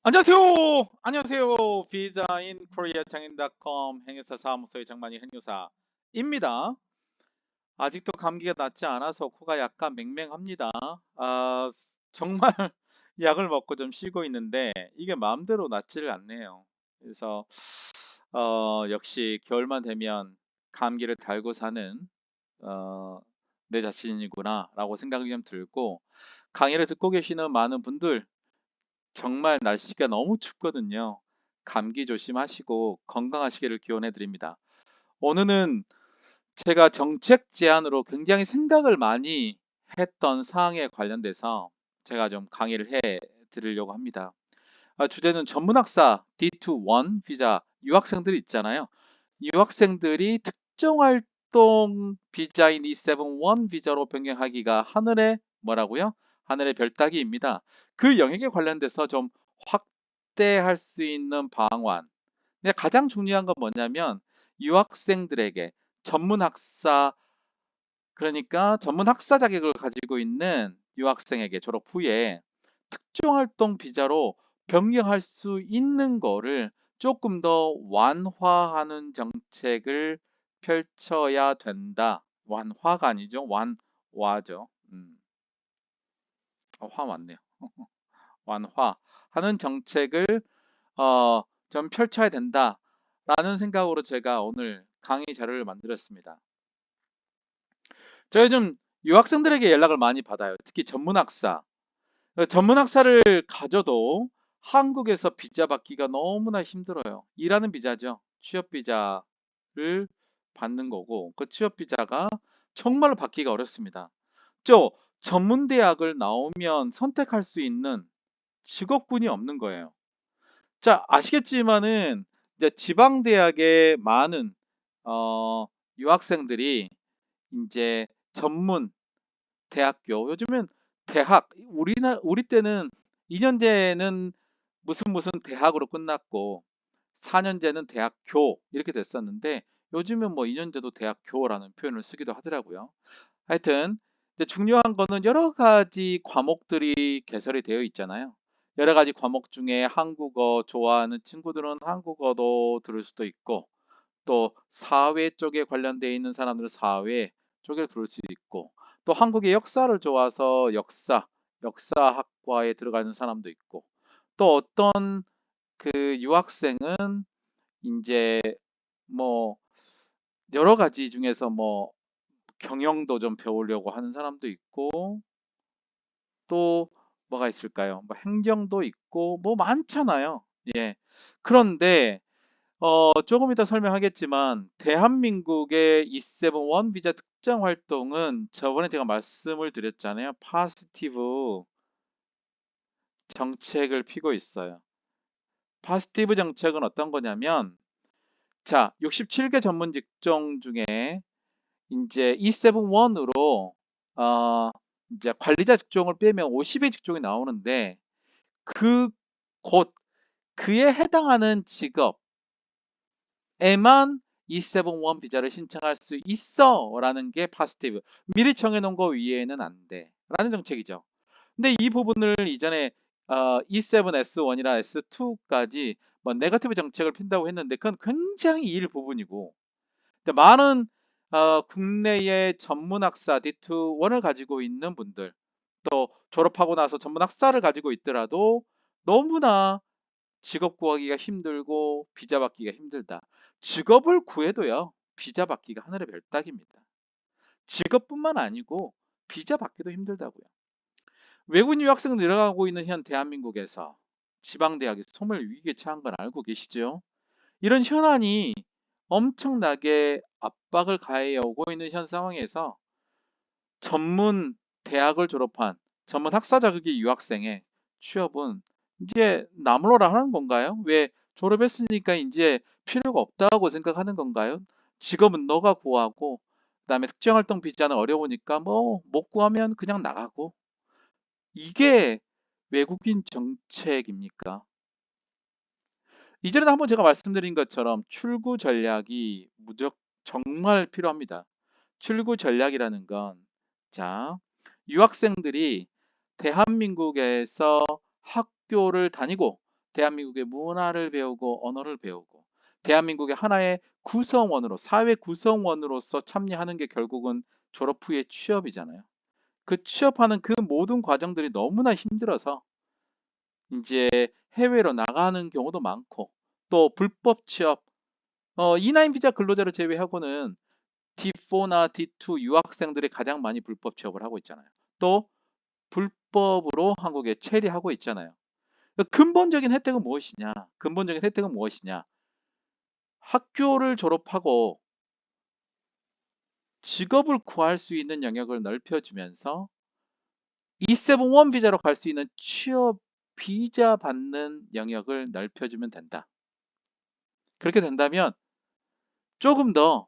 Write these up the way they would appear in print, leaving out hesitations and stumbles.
안녕하세요. 안녕하세요. 비자인 코리아 장인닷컴 행여사 사무소의 장만희 행여사입니다. 아직도 감기가 낫지 않아서 코가 약간 맹맹합니다. 정말 약을 먹고 좀 쉬고 있는데 이게 마음대로 낫지를 않네요. 그래서 역시 겨울만 되면 감기를 달고 사는 어, 내 자신이구나라고 생각이 좀 들고, 강의를 듣고 계시는 많은 분들 정말 날씨가 너무 춥거든요. 감기 조심하시고 건강하시기를 기원해 드립니다. 오늘은 제가 정책 제안으로 굉장히 생각을 많이 했던 사항에 관련돼서 제가 좀 강의를 해 드리려고 합니다. 주제는 전문학사 D2-1 비자 유학생들이 있잖아요. 유학생들이 특정 활동 비자인 E7-1 비자로 변경하기가 하늘의 뭐라고요? 하늘의 별 따기입니다. 그 영역에 관련돼서 좀 확대할 수 있는 방안. 근데 가장 중요한 건 뭐냐면 유학생들에게 전문학사, 그러니까 전문학사 자격을 가지고 있는 유학생에게 졸업 후에 특정 활동 비자로 변경할 수 있는 거를 조금 더 완화하는 정책을 펼쳐야 된다. 완화가 아니죠. 완화죠. 화 맞네요. 완화하는 정책을 어, 좀 펼쳐야 된다라는 생각으로 제가 오늘 강의 자료를 만들었습니다. 제가 요즘 유학생들에게 연락을 많이 받아요. 특히 전문학사. 전문학사를 가져도 한국에서 비자 받기가 너무나 힘들어요. 일하는 비자죠. 취업 비자를 받는 거고, 그 취업 비자가 정말로 받기가 어렵습니다. 저 전문 대학을 나오면 선택할 수 있는 직업군이 없는 거예요. 자, 아시겠지만은 이제 지방 대학의 많은 유학생들이 이제 전문 대학교, 요즘은 대학, 우리 때는 2년제는 무슨 대학으로 끝났고 4년제는 대학교 이렇게 됐었는데, 요즘은 뭐 2년제도 대학교라는 표현을 쓰기도 하더라고요. 하여튼 이제 중요한 거는 여러 가지 과목들이 개설이 되어 있잖아요. 여러 가지 과목 중에 한국어 좋아하는 친구들은 한국어도 들을 수도 있고, 또 사회 쪽에 관련되어 있는 사람들은 사회 쪽에 들을 수 있고, 또 한국의 역사를 좋아서 역사학과에 들어가는 사람도 있고, 또 어떤 그 유학생은 이제 뭐 여러 가지 중에서 뭐 경영도 좀 배우려고 하는 사람도 있고, 또 뭐가 있을까요? 뭐 행정도 있고 뭐 많잖아요. 예. 그런데 조금 이따 설명하겠지만 대한민국의 E7-1 비자 특정 활동은 저번에 제가 말씀을 드렸잖아요. 파스티브 정책을 피고 있어요. 파스티브 정책은 어떤 거냐면, 자, 67개 전문 직종 중에 이제 E7-1으로 이제 관리자 직종을 빼면 50의 직종이 나오는데, 그 곧 그에 해당하는 직업 에만 E7-1 비자를 신청할 수 있어라는 게 파스티브. 미리 정해놓은 거 위에는 안 돼라는 정책이죠. 근데 이 부분을 이전에 E7 S1이나 S2까지 뭐 네거티브 정책을 핀다고 했는데, 그건 굉장히 일부분이고, 많은 국내의 전문학사 D2-1을 가지고 있는 분들, 또 졸업하고 나서 전문학사를 가지고 있더라도 너무나 직업 구하기가 힘들고 비자 받기가 힘들다. 직업을 구해도요, 비자 받기가 하늘의 별따기입니다. 직업뿐만 아니고 비자 받기도 힘들다고요. 외국인 유학생 늘어나고 있는 현 대한민국에서 지방대학이 소멸 위기에 처한 건 알고 계시죠? 이런 현안이 엄청나게 압박을 가해오고 있는 현 상황에서 전문 대학을 졸업한 전문 학사 자격의 유학생의 취업은 이제 나무로라 하는 건가요? 왜 졸업했으니까 이제 필요가 없다고 생각하는 건가요? 직업은 너가 구하고, 그다음에 특정활동 비자는 어려우니까 뭐 못 구하면 그냥 나가고, 이게 외국인 정책입니까? 이전에도 한번 제가 말씀드린 것처럼 출구 전략이 정말 필요합니다. 출구 전략이라는 건, 자, 유학생들이 대한민국에서 학교를 다니고 대한민국의 문화를 배우고 언어를 배우고 대한민국의 하나의 구성원으로 사회 구성원으로서 참여하는 게 결국은 졸업 후의 취업이잖아요. 그 취업하는 그 모든 과정들이 너무나 힘들어서 이제 해외로 나가는 경우도 많고 또 불법 취업 E9 비자 근로자를 제외하고는 D4나 D2 유학생들이 가장 많이 불법 취업을 하고 있잖아요. 또 불법으로 한국에 체류하고 있잖아요. 근본적인 혜택은 무엇이냐? 근본적인 혜택은 무엇이냐? 학교를 졸업하고 직업을 구할 수 있는 영역을 넓혀주면서 E7-1 비자로 갈 수 있는 취업 비자 받는 영역을 넓혀주면 된다. 그렇게 된다면 조금 더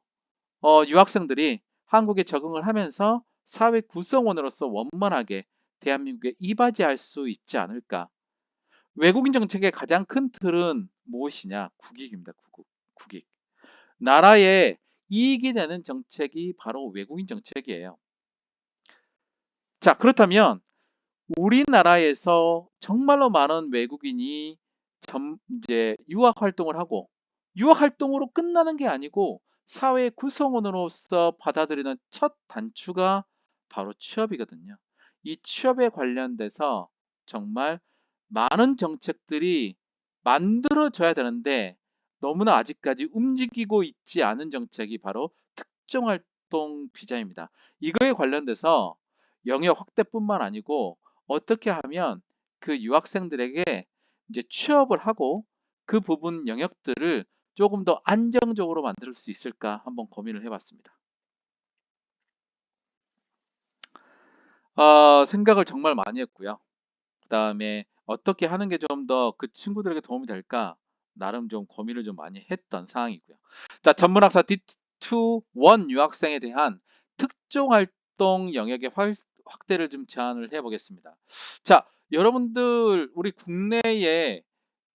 유학생들이 한국에 적응을 하면서 사회 구성원으로서 원만하게 대한민국에 이바지할 수 있지 않을까. 외국인 정책의 가장 큰 틀은 무엇이냐? 국익입니다. 국익. 나라에 이익이 되는 정책이 바로 외국인 정책이에요. 자, 그렇다면 우리나라에서 정말로 많은 외국인이 이제 유학 활동을 하고 유학 활동으로 끝나는 게 아니고 사회 구성원으로서 받아들이는 첫 단추가 바로 취업이거든요. 이 취업에 관련돼서 정말 많은 정책들이 만들어져야 되는데 너무나 아직까지 움직이고 있지 않은 정책이 바로 특정활동 비자입니다. 이거에 관련돼서 영역 확대뿐만 아니고 어떻게 하면 그 유학생들에게 이제 취업을 하고 그 부분 영역들을 조금 더 안정적으로 만들 수 있을까 한번 고민을 해봤습니다. 생각을 정말 많이 했고요. 그 다음에 어떻게 하는 게 좀 더 그 친구들에게 도움이 될까 나름 좀 고민을 좀 많이 했던 상황이고요. 자, 전문학사 D2-1 유학생에 대한 특정 활동 영역의 확대를 좀 제안을 해보겠습니다. 자, 여러분들 우리 국내에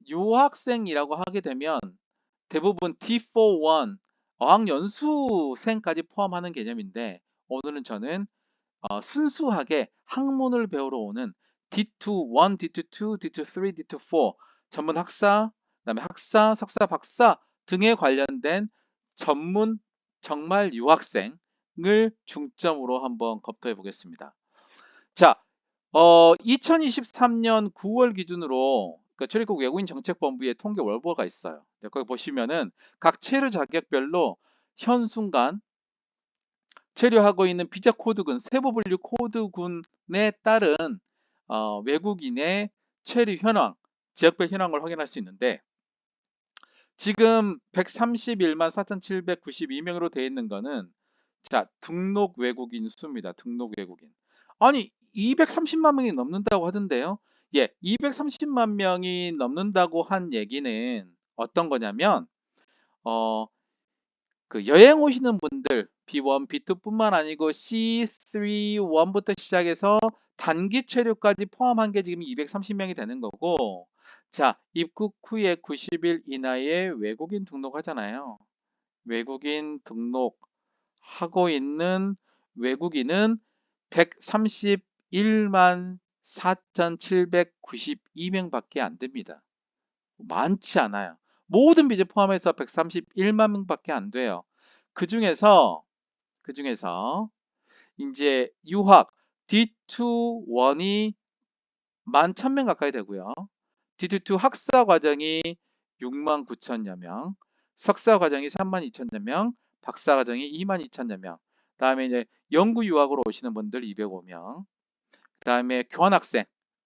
유학생이라고 하게 되면 대부분 D4-1 어학연수생까지 포함하는 개념인데 오늘은 저는 순수하게 학문을 배우러 오는 D2-1, D2-2, D2-3, D2-4 전문 학사, 그다음에 학사, 석사, 박사 등에 관련된 전문 정말 유학생을 중점으로 한번 검토해 보겠습니다. 자, 2023년 9월 기준으로 출입국 외국인 정책본부의 통계 월보가 있어요. 거기 보시면은 각 체류 자격별로 현 순간 체류하고 있는 비자 코드군, 세부 분류 코드군에 따른 외국인의 체류 현황, 지역별 현황을 확인할 수 있는데 지금 131만 4,792명으로 되어 있는 거는 자, 등록 외국인 수입니다. 등록 외국인. 아니, 230만 명이 넘는다고 하던데요. 예, 230만 명이 넘는다고 한 얘기는 어떤 거냐면 어, 그 여행 오시는 분들 B1, B2뿐만 아니고 C3, 1부터 시작해서 단기 체류까지 포함한 게 지금 230명이 되는 거고 자, 입국 후에 90일 이내에 외국인 등록하잖아요. 외국인 등록하고 있는 외국인은 131만 4,792명밖에 안 됩니다. 많지 않아요. 모든 비제 포함해서 131만 명밖에 안 돼요. 그 중에서 이제 유학 D2-1이 11,000명 가까이 되고요. D2 학사 과정이 6만 9천여 명, 석사 과정이 3만 2천여 명, 박사 과정이 2만 2천여 명. 그다음에 이제 연구 유학으로 오시는 분들 205명. 그다음에 교환학생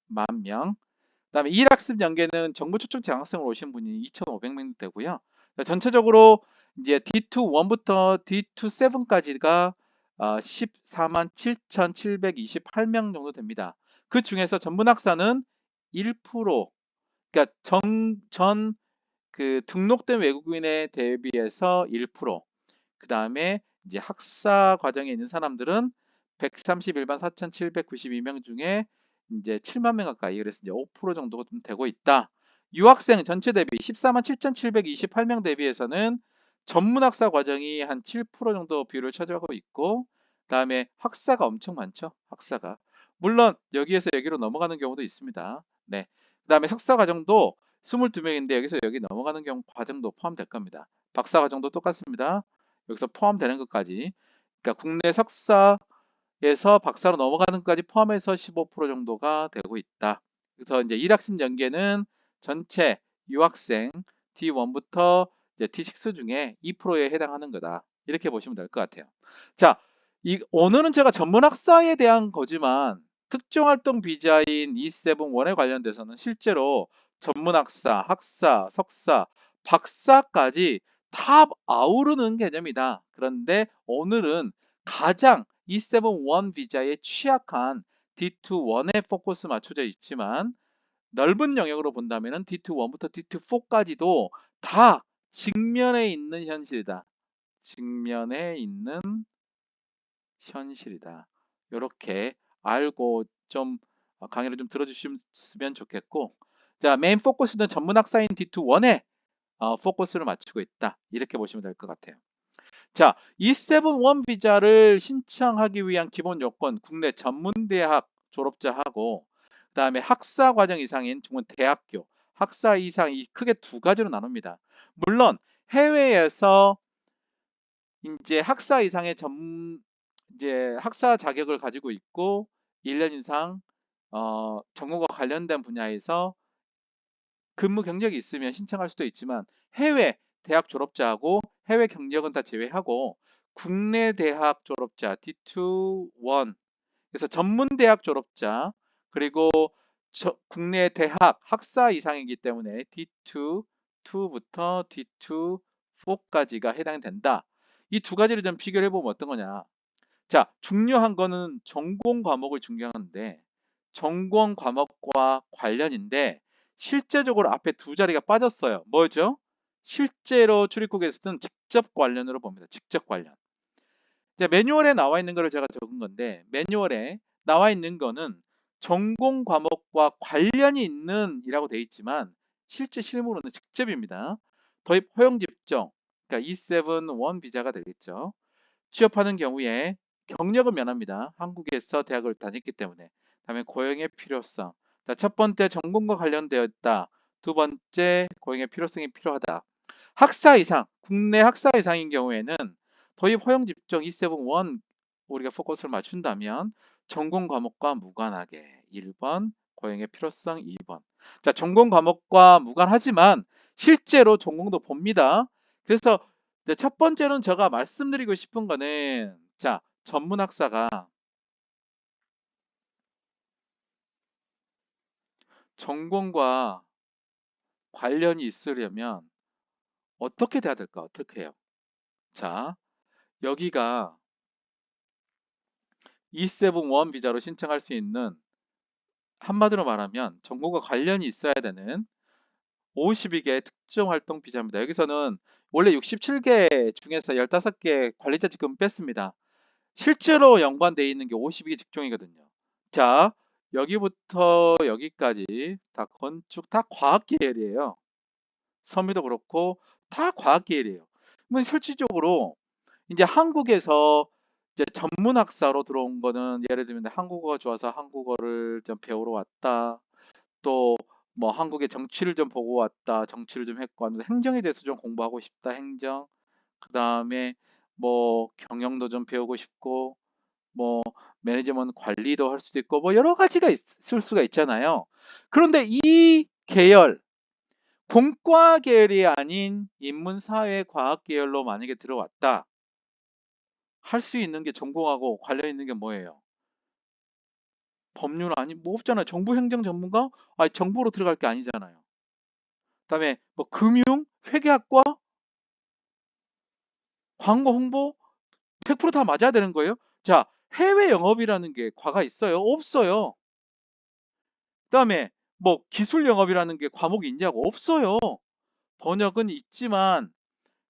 10,000명. 그다음에 일학습 연계는 정보 초청 재학생으로 오신 분이 2,500명 되고요. 전체적으로 이제 D2-1부터 D2-7까지가 14만 7,728명 정도 됩니다. 그 중에서 전문학사는 1%, 그러니까 전 그 등록된 외국인에 대비해서 1%, 그 다음에 이제 학사 과정에 있는 사람들은 131만 4,792명 중에 이제 7만 명 가까이, 그래서 이제 5% 정도가 좀 되고 있다. 유학생 전체 대비 14만 7,728명 대비해서는 전문학사 과정이 한 7% 정도 비율을 차지하고 있고, 그다음에 학사가 엄청 많죠. 학사가 물론 여기에서 여기로 넘어가는 경우도 있습니다. 네. 그다음에 석사 과정도 22명인데 여기서 여기 넘어가는 경우 과정도 포함될 겁니다. 박사 과정도 똑같습니다. 여기서 포함되는 것까지. 그러니까 국내 석사에서 박사로 넘어가는 것까지 포함해서 15% 정도가 되고 있다. 그래서 이제 일학습 연계는 전체 유학생 D1부터 이제 D6 중에 2%에 해당하는 거다. 이렇게 보시면 될 것 같아요. 자, 오늘은 제가 전문학사에 대한 거지만 특정활동 비자인 E7-1에 관련돼서는 실제로 전문학사, 학사, 석사, 박사까지 다 아우르는 개념이다. 그런데 오늘은 가장 E7-1 비자에 취약한 D2-1에 포커스 맞춰져 있지만 넓은 영역으로 본다면 D2-1부터 D2-4까지도 다 직면에 있는 현실이다. 직면에 있는 현실이다. 이렇게 알고 좀 강의를 좀 들어주시면 좋겠고, 자, 메인 포커스는 전문학사인 D2-1에 포커스를 맞추고 있다. 이렇게 보시면 될 것 같아요. 자, E7-1 비자를 신청하기 위한 기본 요건, 국내 전문대학 졸업자하고 그 다음에 학사 과정 이상인 대학교, 학사 이상이 크게 두 가지로 나눕니다. 물론 해외에서 이제 학사 이상의 이제 학사 자격을 가지고 있고 1년 이상 전공과 관련된 분야에서 근무 경력이 있으면 신청할 수도 있지만 해외 대학 졸업자하고 해외 경력은 다 제외하고 국내 대학 졸업자 D2-1 그래서 전문 대학 졸업자 그리고 국내 대학 학사 이상이기 때문에 D2, 2부터 D2, 4까지가 해당된다. 이 두 가지를 좀 비교를 해보면 어떤 거냐. 자, 중요한 거는 전공 과목을 중요한데 전공 과목과 관련인데 실제적으로 앞에 두 자리가 빠졌어요. 뭐죠? 실제로 출입국에서는 직접 관련으로 봅니다. 직접 관련. 이제 매뉴얼에 나와 있는 거를 제가 적은 건데 매뉴얼에 나와 있는 거는 전공 과목과 관련이 있는 이라고 되어 있지만 실제 실무로는 직접입니다. 도입 허용 집정, 그러니까 E7-1 비자가 되겠죠. 취업하는 경우에 경력은 면합니다. 한국에서 대학을 다녔기 때문에. 다음에 고용의 필요성. 자, 첫 번째 전공과 관련되었다. 두 번째 고용의 필요성이 필요하다. 학사 이상, 국내 학사 이상인 경우에는 도입 허용 집정 E7-1 우리가 포커스를 맞춘다면 전공 과목과 무관하게 1번, 고용의 필요성 2번. 자, 전공 과목과 무관하지만 실제로 전공도 봅니다. 그래서 첫 번째는 제가 말씀드리고 싶은 거는 자, 전문학사가 전공과 관련이 있으려면 어떻게 돼야 될까? 어떻게 해요? 자, 여기가 E7-1 비자로 신청할 수 있는 한마디로 말하면 전공과 관련이 있어야 되는 52개 특정 활동 비자입니다. 여기서는 원래 67개 중에서 15개 관리자 직급 뺐습니다. 실제로 연관되어 있는 게 52개 직종이거든요. 자, 여기부터 여기까지 다 건축, 다 과학 계열이에요. 섬유도 그렇고 다 과학 계열이에요. 뭐 실질적으로 이제 한국에서 이제 전문 학사로 들어온 거는 예를 들면 한국어가 좋아서 한국어를 좀 배우러 왔다. 또 뭐 한국의 정치를 좀 보고 왔다. 정치를 좀 했고 아니면 행정에 대해서 좀 공부하고 싶다. 행정. 그다음에 뭐 경영도 좀 배우고 싶고 뭐 매니지먼트 관리도 할 수도 있고 뭐 여러 가지가 있을 수가 있잖아요. 그런데 이 계열 공과 계열이 아닌 인문사회과학 계열로 만약에 들어왔다. 할 수 있는 게 전공하고 관련 있는 게 뭐예요? 법률 아니 뭐 없잖아요. 정부 행정 전문가? 아니 정부로 들어갈 게 아니잖아요. 그다음에 뭐 금융, 회계학과, 광고 홍보 100%다 맞아야 되는 거예요? 자, 해외 영업이라는 게 과가 있어요? 없어요. 그다음에 뭐 기술 영업이라는 게 과목이 있냐고 없어요. 번역은 있지만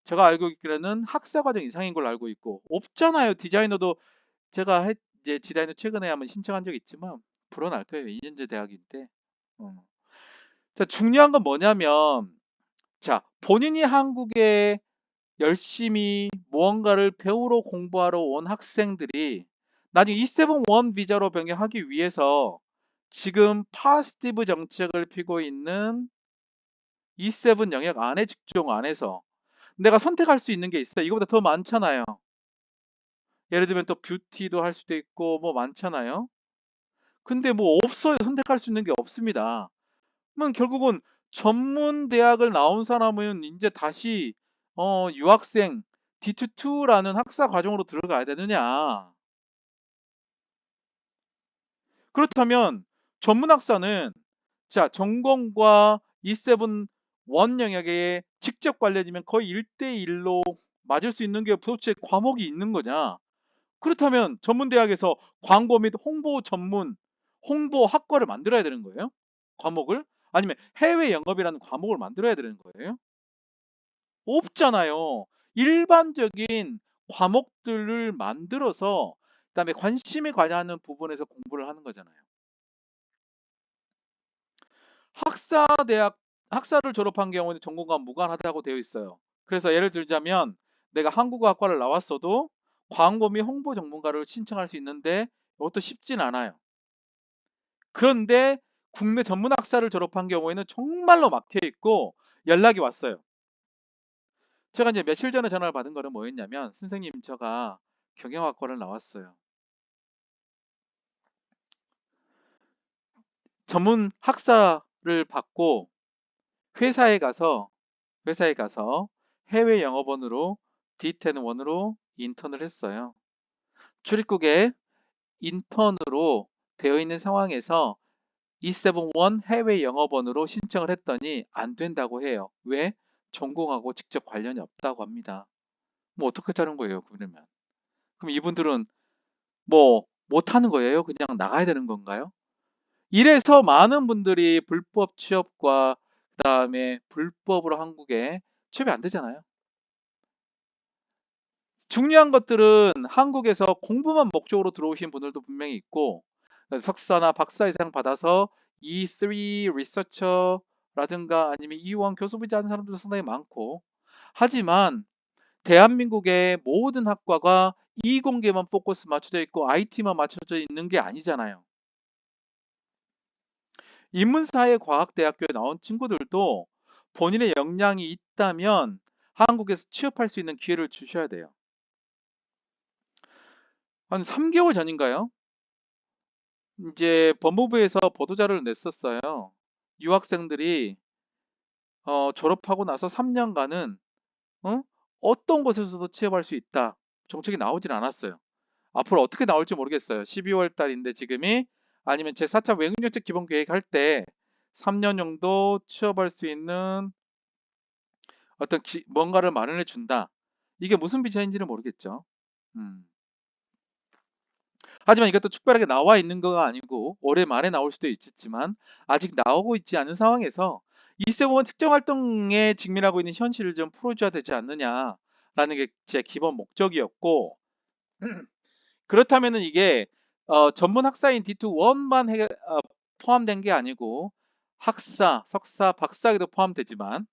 제가 알고 있기로는 학사 과정 이상인 걸로 알고 있고 없잖아요. 디자이너도 제가 이제 디자이너 최근에 한번 신청한 적이 있지만 불어날 거예요. 2년제 대학인데. 어. 자, 중요한 건 뭐냐면 자, 본인이 한국에 열심히 무언가를 배우러 공부하러 온 학생들이 나중에 E7-1 비자로 변경하기 위해서 지금 파스티브 정책을 피고 있는 E7 영역 안에 직종 안에서 내가 선택할 수 있는 게 있어요. 이거보다 더 많잖아요. 예를 들면 또 뷰티도 할 수도 있고 뭐 많잖아요. 근데 뭐 없어요. 선택할 수 있는 게 없습니다. 그러면 결국은 전문 대학을 나온 사람은 이제 다시 유학생 D2라는 학사 과정으로 들어가야 되느냐? 그렇다면 전문 학사는 자, 전공과 E7 원 영역에 직접 관련이면 거의 1대1로 맞을 수 있는 게 도대체 과목이 있는 거냐? 그렇다면 전문대학에서 광고 및 홍보 전문 홍보 학과를 만들어야 되는 거예요? 과목을? 아니면 해외 영업이라는 과목을 만들어야 되는 거예요? 없잖아요. 일반적인 과목들을 만들어서 그다음에 관심에 관여하는 부분에서 공부를 하는 거잖아요. 학사대학 학사를 졸업한 경우는 전공과 무관하다고 되어 있어요. 그래서 예를 들자면 내가 한국어학과를 나왔어도 광고 및 홍보 전문가를 신청할 수 있는데 이것도 쉽진 않아요. 그런데 국내 전문 학사를 졸업한 경우에는 정말로 막혀 있고 연락이 왔어요. 제가 이제 며칠 전에 전화를 받은 거는 뭐였냐면 선생님 제가 경영학과를 나왔어요. 전문 학사를 받고 회사에 가서 해외 영업원으로 D10원으로 인턴을 했어요. 출입국에 인턴으로 되어 있는 상황에서 E7 해외 영업원으로 신청을 했더니 안 된다고 해요. 왜? 전공하고 직접 관련이 없다고 합니다. 뭐 어떻게 하는 거예요, 그러면? 그럼 이분들은 뭐 못하는 거예요? 그냥 나가야 되는 건가요? 이래서 많은 분들이 불법 취업과 그다음에 불법으로 한국에 취업이 안 되잖아요. 중요한 것들은 한국에서 공부만 목적으로 들어오신 분들도 분명히 있고 석사나 박사 이상 받아서 E3 리서처라든가 아니면 E1 교수부지 하는 사람들도 상당히 많고 하지만 대한민국의 모든 학과가 이공계만 포커스 맞춰져 있고 IT만 맞춰져 있는 게 아니잖아요. 인문사회과학대학교에 나온 친구들도 본인의 역량이 있다면 한국에서 취업할 수 있는 기회를 주셔야 돼요. 한 3개월 전인가요? 이제 법무부에서 보도자료를 냈었어요. 유학생들이 졸업하고 나서 3년간은 어? 어떤 곳에서도 취업할 수 있다. 정책이 나오진 않았어요. 앞으로 어떻게 나올지 모르겠어요. 12월 달인데 지금이 아니면 제4차 외국정책 기본계획 할 때 3년 정도 취업할 수 있는 어떤 뭔가를 마련해 준다. 이게 무슨 비전인지는 모르겠죠. 음. 하지만 이것도 특별하게 나와 있는 거가 아니고 올해 말에 나올 수도 있겠지만 아직 나오고 있지 않은 상황에서 이세원 특정 활동에 직면하고 있는 현실을 좀 풀어줘야 되지 않느냐라는 게 제 기본 목적이었고 그렇다면은 이게 전문 학사인 D2원만 포함된 게 아니고 학사, 석사, 박사에도 포함되지만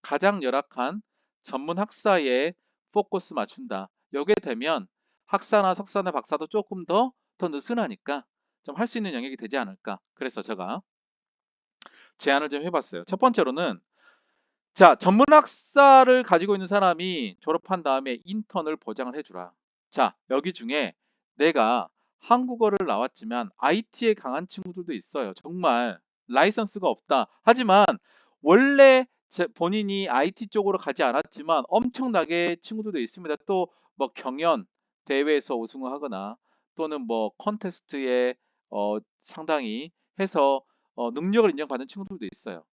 가장 열악한 전문 학사에 포커스 맞춘다. 여게 되면 학사나 석사나 박사도 조금 더 느슨하니까 좀 할 수 있는 영역이 되지 않을까. 그래서 제가 제안을 좀 해봤어요. 첫 번째로는 자, 전문 학사를 가지고 있는 사람이 졸업한 다음에 인턴을 보장을 해주라. 자, 여기 중에 내가 한국어를 나왔지만 IT에 강한 친구들도 있어요. 정말 라이선스가 없다. 하지만 원래 본인이 IT 쪽으로 가지 않았지만 엄청나게 친구들도 있습니다. 또 뭐 경연 대회에서 우승을 하거나 또는 뭐 컨테스트에 상당히 해서 능력을 인정받는 친구들도 있어요.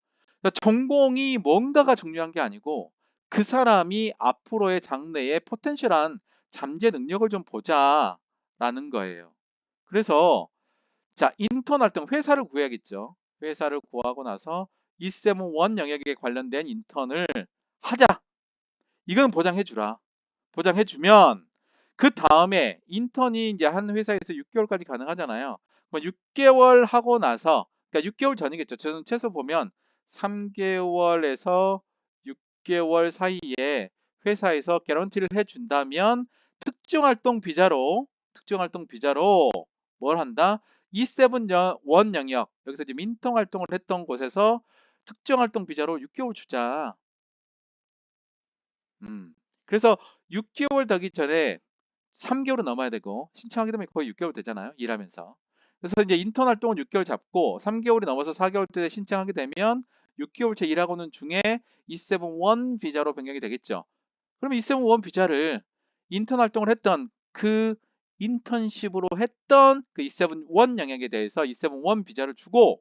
그러니까 전공이 뭔가가 중요한 게 아니고 그 사람이 앞으로의 장래에 포텐셜한 잠재 능력을 좀 보자라는 거예요. 그래서 자, 인턴 활동 회사를 구해야겠죠. 회사를 구하고 나서 E7 영역에 관련된 인턴을 하자. 이건 보장해 주라. 보장해 주면 그 다음에 인턴이 이제 한 회사에서 6개월까지 가능하잖아요. 뭐 6개월 하고 나서 그러니까 6개월 전이겠죠. 저는 최소 보면 3개월에서 6개월 사이에 회사에서 개런티를 해준다면 특정 활동 비자로 뭘 한다? E7 원 영역 여기서 지금 인턴 활동을 했던 곳에서 특정 활동 비자로 6개월 주자. 그래서 6개월 되기 전에 3개월은 넘어야 되고 신청하게 되면 거의 6개월 되잖아요. 일하면서. 그래서 이제 인턴 활동은 6개월 잡고 3개월이 넘어서 4개월 때 신청하게 되면 6개월째 일하고는 중에 E7-1 비자로 변경이 되겠죠. 그럼 E7-1 비자를 인턴 활동을 했던 그 인턴십으로 했던 그 E7-1 영역에 대해서 E7-1 비자를 주고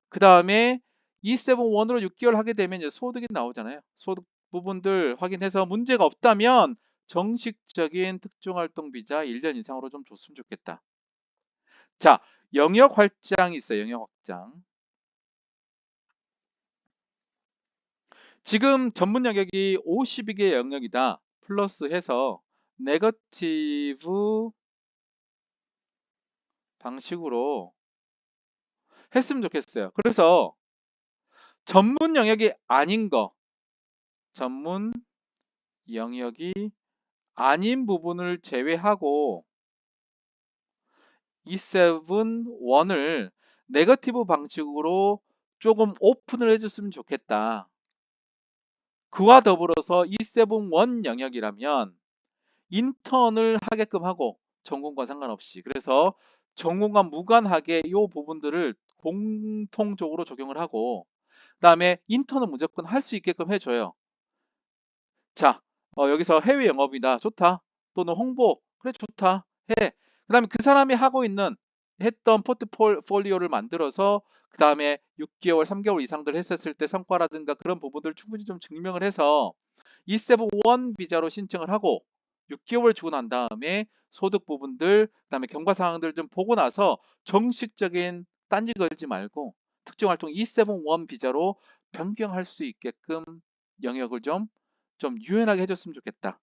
그 다음에 E7-1으로 6개월 하게 되면 이제 소득이 나오잖아요. 소득 부분들 확인해서 문제가 없다면 정식적인 특종활동 비자 1년 이상으로 좀 줬으면 좋겠다. 자, 영역 확장이 있어요. 영역 확장. 지금 전문 영역이 52개 영역이다. 플러스 해서 네거티브 방식으로 했으면 좋겠어요. 그래서 전문 영역이 아닌 거, 전문 영역이 아닌 부분을 제외하고 E7-1을 네거티브 방식으로 조금 오픈을 해줬으면 좋겠다. 그와 더불어서 E7-1 영역이라면 인턴을 하게끔 하고 전공과 상관없이 그래서 전공과 무관하게 이 부분들을 공통적으로 적용을 하고 그 다음에 인턴은 무조건 할 수 있게끔 해줘요. 자, 여기서 해외 영업이다. 좋다. 또는 홍보. 그래, 좋다. 해. 그 다음에 그 사람이 하고 있는 했던 포트폴리오를 만들어서 그 다음에 6개월, 3개월 이상들 했었을 때 성과라든가 그런 부분들을 충분히 좀 증명을 해서 E7-1 비자로 신청을 하고 6개월 주고 난 다음에 소득 부분들, 그 다음에 경과 사항들 좀 보고 나서 정식적인 딴지 걸지 말고 특정 활동 E7-1 비자로 변경할 수 있게끔 영역을 좀 유연하게 해줬으면 좋겠다.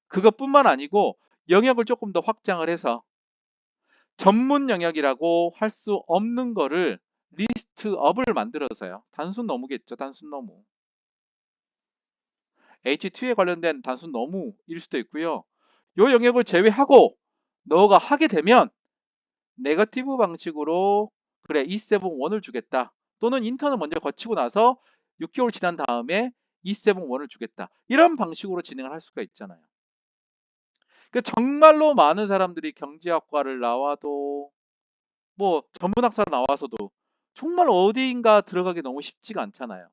그것뿐만 아니고 영역을 조금 더 확장을 해서 전문 영역이라고 할 수 없는 거를 리스트업을 만들어서요. 단순 너무겠죠. 단순 너무. H2에 관련된 단순 너무일 수도 있고요. 이 영역을 제외하고 너가 하게 되면 네거티브 방식으로 그래 E7-1을 주겠다. 또는 인턴을 먼저 거치고 나서 6개월 지난 다음에 E7-1을 주겠다. 이런 방식으로 진행을 할 수가 있잖아요. 정말로 많은 사람들이 경제학과를 나와도 뭐 전문학사 나와서도 정말 어디인가 들어가기 너무 쉽지가 않잖아요.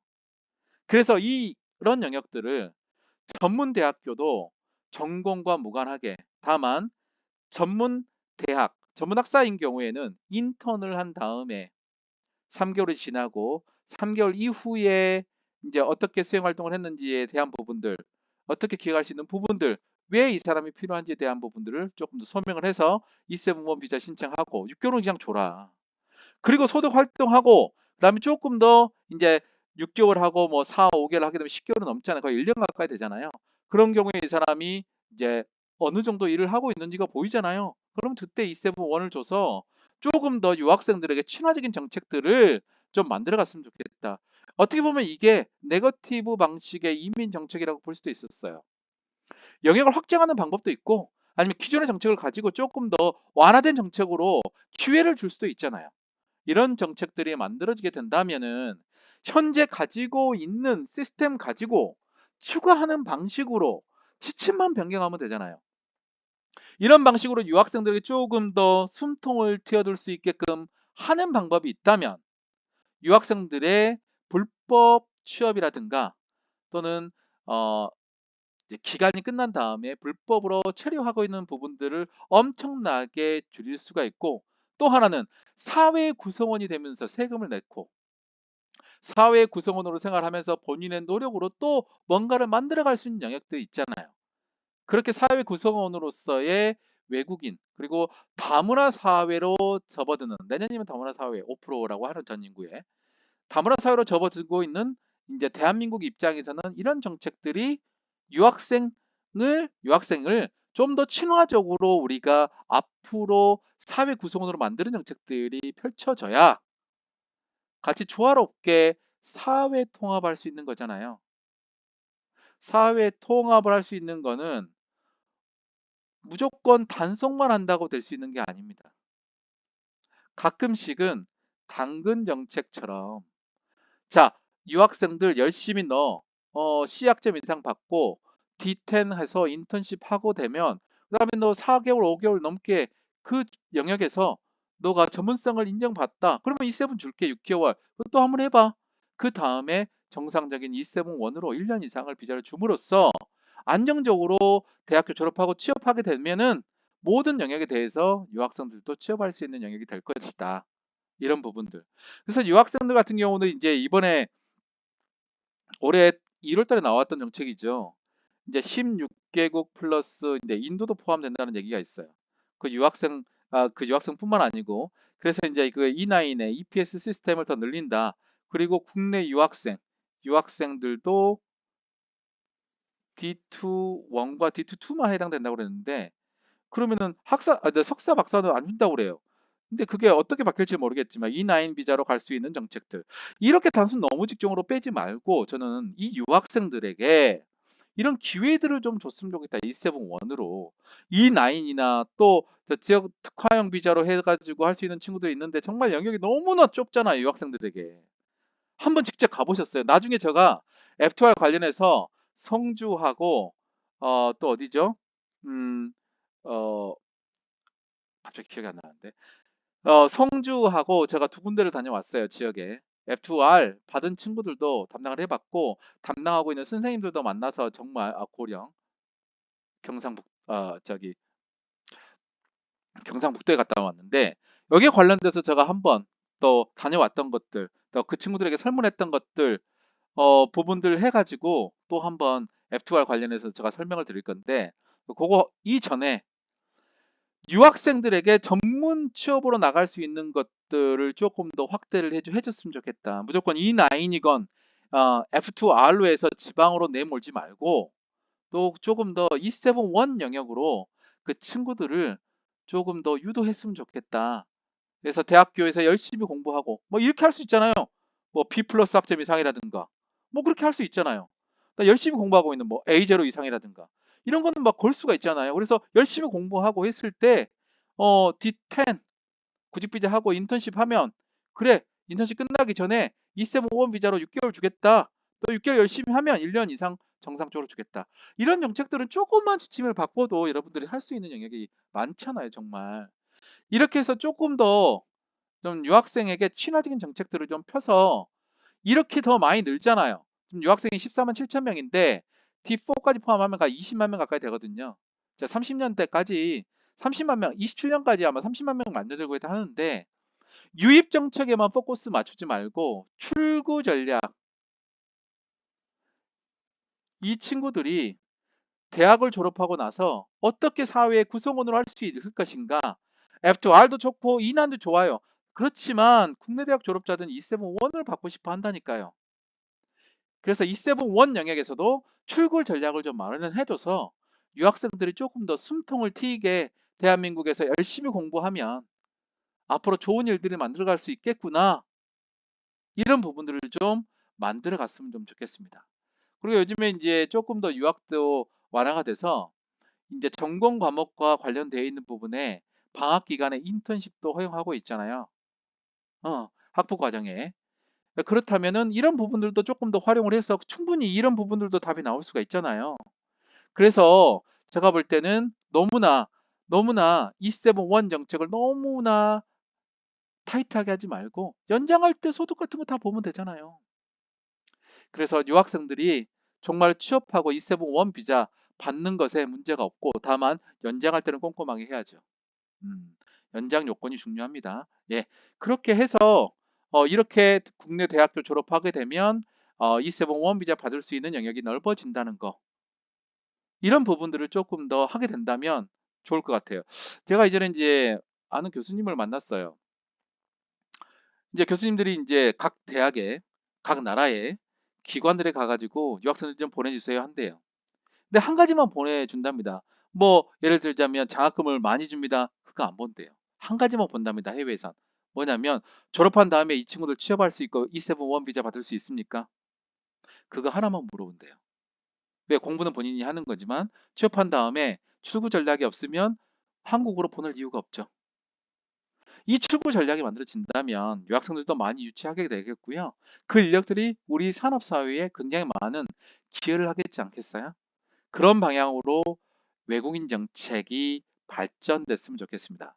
그래서 이런 영역들을 전문 대학교도 전공과 무관하게 다만 전문 대학, 전문 학사인 경우에는 인턴을 한 다음에 3개월이 지나고 3개월 이후에 이제 어떻게 수행 활동을 했는지에 대한 부분들, 어떻게 기획할 수 있는 부분들, 왜 이 사람이 필요한지에 대한 부분들을 조금 더 설명을 해서 E7-1 비자 신청하고 6개월은 그냥 줘라. 그리고 소득 활동하고 그다음에 조금 더 이제 6개월 하고 뭐 4, 5개월 하게 되면 10개월은 넘잖아요. 거의 1년 가까이 되잖아요. 그런 경우에 이 사람이 이제 어느 정도 일을 하고 있는지가 보이잖아요. 그럼 그때 E7-1을 줘서 조금 더 유학생들에게 친화적인 정책들을 좀 만들어 갔으면 좋겠다. 어떻게 보면 이게 네거티브 방식의 이민 정책이라고 볼 수도 있었어요. 영역을 확장하는 방법도 있고 아니면 기존의 정책을 가지고 조금 더 완화된 정책으로 기회를 줄 수도 있잖아요. 이런 정책들이 만들어지게 된다면은 현재 가지고 있는 시스템 가지고 추가하는 방식으로 지침만 변경하면 되잖아요. 이런 방식으로 유학생들에게 조금 더 숨통을 트여둘 수 있게끔 하는 방법이 있다면 유학생들의 불법 취업이라든가 또는 이제 기간이 끝난 다음에 불법으로 체류하고 있는 부분들을 엄청나게 줄일 수가 있고 또 하나는 사회 구성원이 되면서 세금을 냈고 사회 구성원으로 생활하면서 본인의 노력으로 또 뭔가를 만들어갈 수 있는 영역들이 있잖아요. 그렇게 사회 구성원으로서의 외국인 그리고 다문화 사회로 접어드는 내년이면 다문화 사회 5%라고 하는 전 인구에 다문화 사회로 접어들고 있는 이제 대한민국 입장에서는 이런 정책들이 유학생을 좀 더 친화적으로 우리가 앞으로 사회 구성원으로 만드는 정책들이 펼쳐져야 같이 조화롭게 사회 통합할 수 있는 거잖아요. 사회 통합을 할 수 있는 거는 무조건 단속만 한다고 될 수 있는 게 아닙니다. 가끔씩은 당근 정책처럼 자, 유학생들 열심히 C학점 이상 받고 D10 해서 인턴십 하고 되면 그다음에 너 4개월, 5개월 넘게 그 영역에서 너가 전문성을 인정받다. 그러면 E7 줄게 6개월. 또 한번 해봐. 그 다음에 정상적인 E7-1으로 1년 이상을 비자를 줌으로써 안정적으로 대학교 졸업하고 취업하게 되면은 모든 영역에 대해서 유학생들도 취업할 수 있는 영역이 될 것이다. 이런 부분들. 그래서 유학생들 같은 경우는 이제 이번에 올해 1월 달에 나왔던 정책이죠. 이제 16개국 플러스 이제 인도도 포함된다는 얘기가 있어요. 그 유학생뿐만 아니고 그래서 이제 그 E9의 EPS 시스템을 더 늘린다. 그리고 국내 유학생들도 D2 1과 D2 2만 해당된다고 그랬는데 그러면은 석사 박사는 안 준다고 그래요. 근데 그게 어떻게 바뀔지 모르겠지만 E9 비자로 갈 수 있는 정책들 이렇게 단순 너무 직종으로 빼지 말고 저는 이 유학생들에게 이런 기회들을 좀 줬으면 좋겠다. E7-1으로 E9이나 또 지역 특화형 비자로 해가지고 할 수 있는 친구들이 있는데 정말 영역이 너무나 좁잖아요. 유학생들에게. 한번 직접 가보셨어요. 나중에 제가 F2R 관련해서 성주하고 또 어디죠? 음, 어, 갑자기 기억이 안 나는데. 성주하고 제가 두 군데를 다녀왔어요, 지역에. F2R 받은 친구들도 담당을 해봤고, 담당하고 있는 선생님들도 만나서 정말, 고령, 경상북, 경상북도에 갔다 왔는데, 여기에 관련돼서 제가 한번 또 다녀왔던 것들, 또 그 친구들에게 설문했던 것들, 부분들 해가지고 또 한번 F2R 관련해서 제가 설명을 드릴 건데, 그거 이전에 유학생들에게 전문 취업으로 나갈 수 있는 것들을 조금 더 확대를 해줬으면 좋겠다. 무조건 E9이건 F2R로 해서 지방으로 내몰지 말고 또 조금 더 E7-1 영역으로 그 친구들을 조금 더 유도했으면 좋겠다. 그래서 대학교에서 열심히 공부하고 뭐 이렇게 할 수 있잖아요. 뭐 B 플러스 학점 이상이라든가 뭐 그렇게 할 수 있잖아요. 나 열심히 공부하고 있는 뭐 A0 이상이라든가 이런 거는 막 걸 수가 있잖아요. 그래서 열심히 공부하고 했을 때 D10 구직 비자 하고 인턴십 하면 그래 인턴십 끝나기 전에 E7-1 비자로 6개월 주겠다. 또 6개월 열심히 하면 1년 이상 정상적으로 주겠다. 이런 정책들은 조금만 지침을 바꿔도 여러분들이 할 수 있는 영역이 많잖아요, 정말. 이렇게 해서 조금 더 좀 유학생에게 친화적인 정책들을 좀 펴서 이렇게 더 많이 늘잖아요. 지금 유학생이 14만 7천 명인데 D4까지 포함하면 20만 명 가까이 되거든요. 자, 30년대까지 30만 명, 27년까지 아마 30만 명 만들려고 하는데 유입 정책에만 포커스 맞추지 말고 출구 전략 이 친구들이 대학을 졸업하고 나서 어떻게 사회의 구성원으로 할 수 있을 것인가 F2R도 좋고 이난도 좋아요. 그렇지만 국내 대학 졸업자들은 E7-1을 받고 싶어 한다니까요. 그래서 E7-1 영역에서도 출구 전략을 좀 마련해줘서 유학생들이 조금 더 숨통을 트이게 대한민국에서 열심히 공부하면 앞으로 좋은 일들을 만들어갈 수 있겠구나. 이런 부분들을 좀 만들어 갔으면 좀 좋겠습니다. 그리고 요즘에 이제 조금 더 유학도 완화가 돼서 이제 전공 과목과 관련되어 있는 부분에 방학 기간에 인턴십도 허용하고 있잖아요. 학부 과정에. 그렇다면은 이런 부분들도 조금 더 활용을 해서 충분히 이런 부분들도 답이 나올 수가 있잖아요. 그래서 제가 볼 때는 너무나 E7-1 정책을 너무나 타이트하게 하지 말고 연장할 때 소득 같은 거 다 보면 되잖아요. 그래서 유학생들이 정말 취업하고 E7-1 비자 받는 것에 문제가 없고 다만 연장할 때는 꼼꼼하게 해야죠. 음, 연장 요건이 중요합니다. 예, 그렇게 해서 이렇게 국내 대학교 졸업하게 되면 E7-1 비자 받을 수 있는 영역이 넓어진다는 거. 이런 부분들을 조금 더 하게 된다면 좋을 것 같아요. 제가 이전에 이제 아는 교수님을 만났어요. 이제 교수님들이 이제 각 대학에, 각 나라에 기관들에 가가지고 유학생들 좀 보내주세요 한대요. 근데 한 가지만 보내준답니다. 뭐 예를 들자면 장학금을 많이 줍니다. 그거 안 본대요. 한 가지만 본답니다. 해외에선. 뭐냐면 졸업한 다음에 이 친구들 취업할 수 있고 E7-1 비자 받을 수 있습니까? 그거 하나만 물어본대요. 왜 공부는 본인이 하는 거지만 취업한 다음에 출구 전략이 없으면 한국으로 보낼 이유가 없죠. 이 출구 전략이 만들어진다면 유학생들도 많이 유치하게 되겠고요. 그 인력들이 우리 산업사회에 굉장히 많은 기여를 하겠지 않겠어요? 그런 방향으로 외국인 정책이 발전됐으면 좋겠습니다.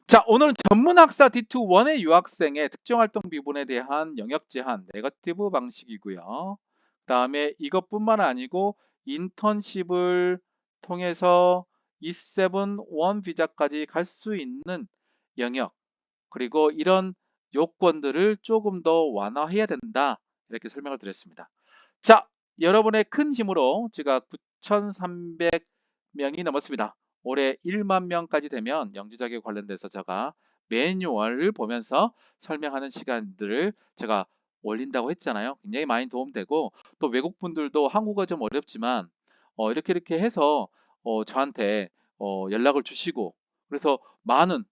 자, 오늘은 전문학사 D2-1의 유학생의 특정활동 비분에 대한 영역 제한, 네거티브 방식이고요. 그 다음에 이것뿐만 아니고 인턴십을 통해서 E7-1 비자까지 갈 수 있는 영역, 그리고 이런 요건들을 조금 더 완화해야 된다. 이렇게 설명을 드렸습니다. 자, 여러분의 큰 힘으로 제가 9,300명이 넘었습니다. 올해 1만 명까지 되면 영주 자격 관련돼서 제가 매뉴얼을 보면서 설명하는 시간들을 제가 올린다고 했잖아요. 굉장히 많이 도움되고, 또 외국 분들도 한국어 좀 어렵지만 이렇게 해서 저한테 연락을 주시고, 그래서 많은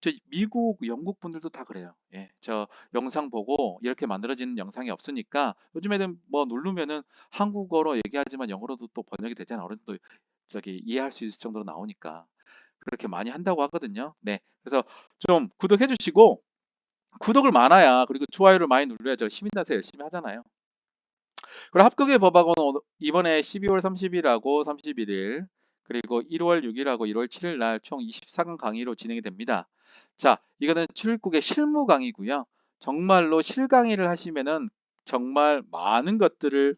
저 미국, 영국 분들도 다 그래요. 예, 저 영상 보고 이렇게 만들어지는 영상이 없으니까 요즘에는 뭐 누르면은 한국어로 얘기하지만 영어로도 또 번역이 되잖아. 어른도 저기 이해할 수 있을 정도로 나오니까 그렇게 많이 한다고 하거든요. 네, 그래서 좀 구독해 주시고, 구독을 많아야, 그리고 좋아요를 많이 눌러야 저 시민단체 열심히 하잖아요. 그리고 합격의 법학은 이번에 12월 30일하고 31일, 그리고 1월 6일하고 1월 7일 날 총 24강 강의로 진행이 됩니다. 자, 이거는 출국의 실무 강의고요. 정말로 실강의를 하시면은 정말 많은 것들을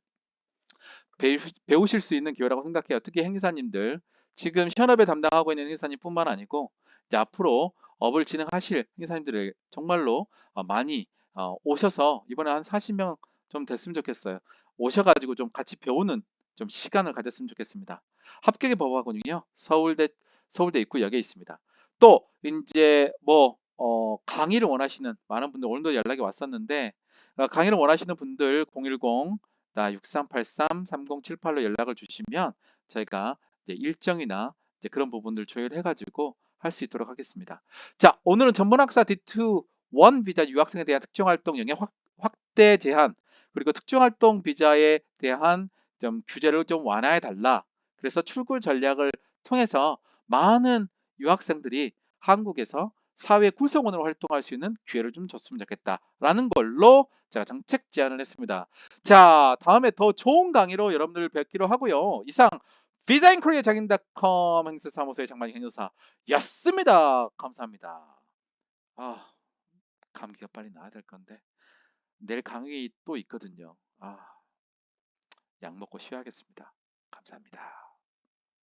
배우실 수 있는 기회라고 생각해요. 특히 행사님들, 지금 현업에 담당하고 있는 행사님뿐만 아니고 이제 앞으로 업을 진행하실 행사님들을 정말로 많이 오셔서, 이번에 한 40명 좀 됐으면 좋겠어요. 오셔가지고 좀 같이 배우는 좀 시간을 가졌으면 좋겠습니다. 합격의 법학원은요, 서울대 입구역에 있습니다. 또 이제 뭐 강의를 원하시는 많은 분들, 오늘도 연락이 왔었는데, 강의를 원하시는 분들 010 6383-3078로 연락을 주시면 저희가 이제 일정이나 이제 그런 부분들 조율해가지고 할 수 있도록 하겠습니다. 자, 오늘은 전문학사 D2-1 비자 유학생에 대한 특정활동 영역 확대 제한, 그리고 특정활동 비자에 대한 좀 규제를 좀 완화해 달라. 그래서 출구 전략을 통해서 많은 유학생들이 한국에서 사회 구성원으로 활동할 수 있는 기회를 좀 줬으면 좋겠다라는 걸로 제가 정책 제안을 했습니다. 자, 다음에 더 좋은 강의로 여러분들 뵙기로 하고요. 이상 비자인코리아 장인닷컴 행세사무소의 장만희 행사였습니다. 감사합니다. 아, 감기가 빨리 나아야 될 건데 내일 강의 또 있거든요. 약 먹고 쉬어야겠습니다. 감사합니다.